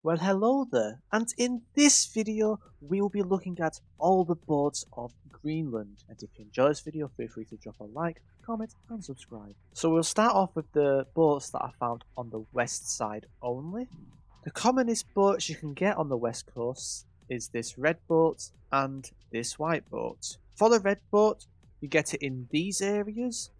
Well, hello there, and in this video we will be looking at all the boats of Greenland. And if you enjoy this video, feel free to drop a like, comment and subscribe. So we'll start off with the boats that are found on the west side only. The commonest boats you can get on the west coast is this red boat and this white boat. For the red boat, you get it in these areas,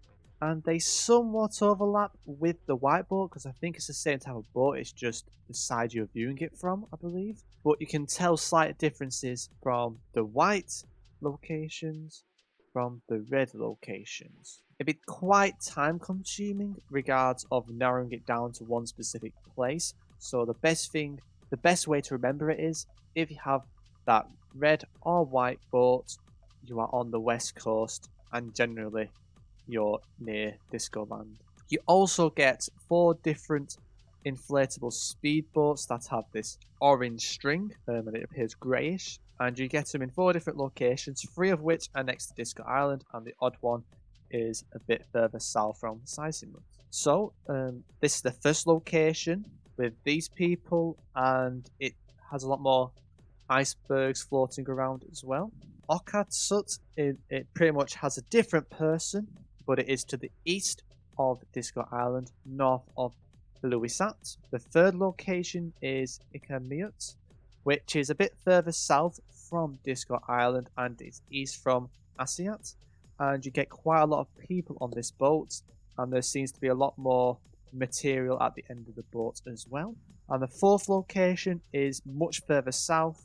and they somewhat overlap with the white boat because I think it's the same type of boat, it's just the side you're viewing it from, I believe. But you can tell slight differences from the white locations from the red locations. It'd be quite time consuming regards of narrowing it down to one specific place. So the best way to remember it is if you have that red or white boat, you are on the west coast and generally you're near Discoland. You also get 4 different inflatable speedboats that have this orange string and it appears greyish, and you get them in 4 different locations, 3 of which are next to Disco Island and the odd one is a bit further south from Sissimut. So this is the first location with these people, and it has a lot more icebergs floating around as well. Okatsut, it pretty much has a different person, but it is to the east of Disco Island, north of Louisat. The third location is Ikamiut, which is a bit further south from Disco Island and is east from Asiat. And you get quite a lot of people on this boat, and there seems to be a lot more material at the end of the boat as well. And the fourth location is much further south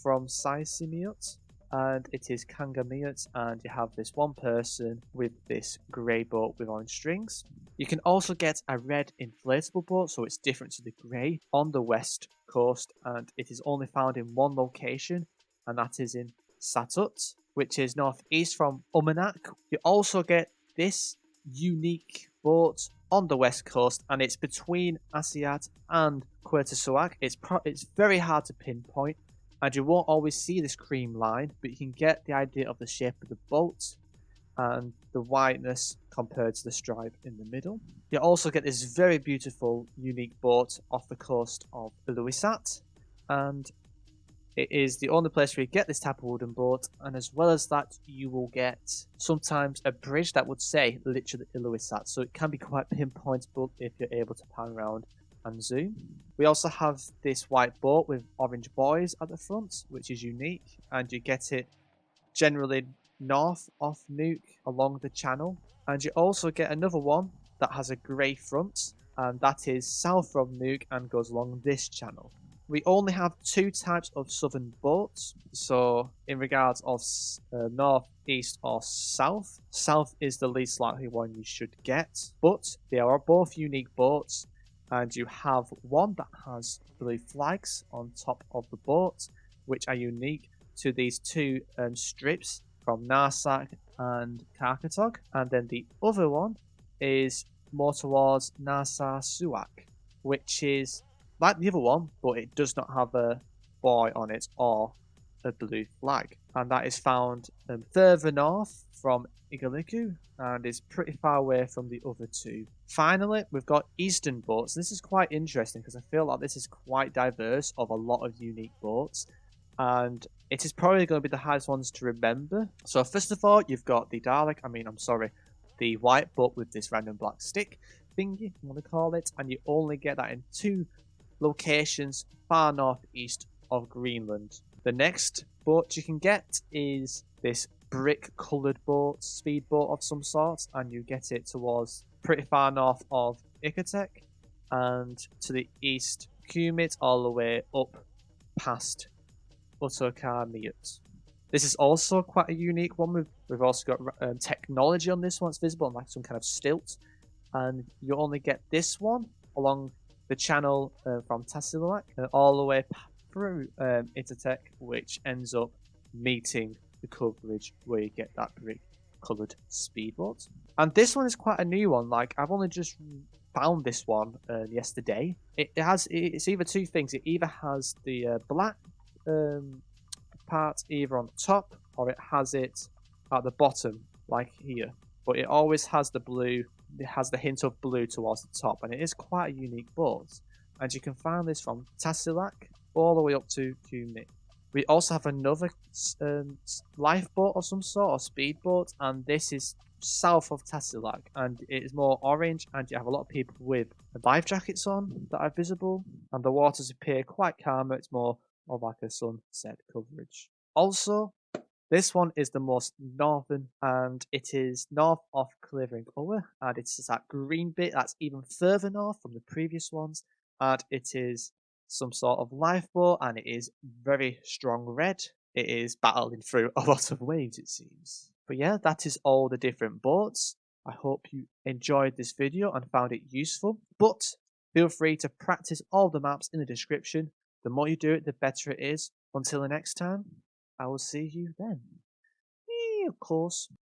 from Sisimiut, and it is Kangamiut, and you have this one person with this grey boat with orange strings. You can also get a red inflatable boat, so it's different to the grey, on the west coast, and it is only found in one location, and that is in Satut, which is northeast from Umanak. You also get this unique boat on the west coast, and it's between Asiat and Quertasuak. It's very hard to pinpoint, and you won't always see this cream line, but you can get the idea of the shape of the boat and the whiteness compared to the stripe in the middle. You also get this very beautiful, unique boat off the coast of Louisat, and it is the only place where you get this type of wooden boat, and as well as that, you will get sometimes a bridge that would say literally Louisat, so it can be quite pinpointable if you're able to pan around and zoom. We also have this white boat with orange buoys at the front, which is unique, and you get it generally north of Nuuk along the channel. And you also get another one that has a grey front, and that is south from Nuuk and goes along this channel. We only have 2 types of southern boats, so in regards of north, east or south, south is the least likely one you should get, but they are both unique boats, and you have one that has blue flags on top of the boat, which are unique to these 2 strips from Narsak and Karkatog, and then the other one is more towards Narsarsuak, which is like the other one, but it does not have a buoy on it or a blue flag. And that is found further north from Igaliku and is pretty far away from the other 2. Finally, we've got eastern boats. This is quite interesting because I feel like this is quite diverse of a lot of unique boats, and it is probably going to be the hardest ones to remember. So first of all, you've got the the white boat with this random black stick thingy, you want to call it, and you only get that in 2 locations far northeast of Greenland. The next boat you can get is this brick coloured boat, speedboat of some sort, and you get it towards pretty far north of Ikatek and to the east Kumit all the way up past Uttokarmiut. This is also quite a unique one. We've also got technology on this one. It's visible on like some kind of stilt, and you only get this one along the channel from Tasiluak all the way through Itatek, which ends up meeting the coverage where you get that brick coloured speedboat. And this one is quite a new one. Like, I've only just found this one yesterday. It's either 2 things. It either has the black part either on the top, or it has it at the bottom, like here. But it always has the blue. It has the hint of blue towards the top, and it is quite a unique boat. and you can find this from Tasiilaq all the way up to Kumik. We also have another lifeboat of some sort, or speedboat, and this is south of Tasiilaq, and it is more orange, and you have a lot of people with life jackets on that are visible, and the waters appear quite calm. It's more of like a sunset coverage. Also, this one is the most northern, and it is north of Clearing Ower, and it's that green bit that's even further north from the previous ones, and it is some sort of lifeboat, and it is very strong red. It is battling through a lot of waves, it seems. But yeah, that is all the different boats. I hope you enjoyed this video and found it useful, but feel free to practice all the maps in the description. The more you do it, the better it is. Until the next time, I will see you then. Of course.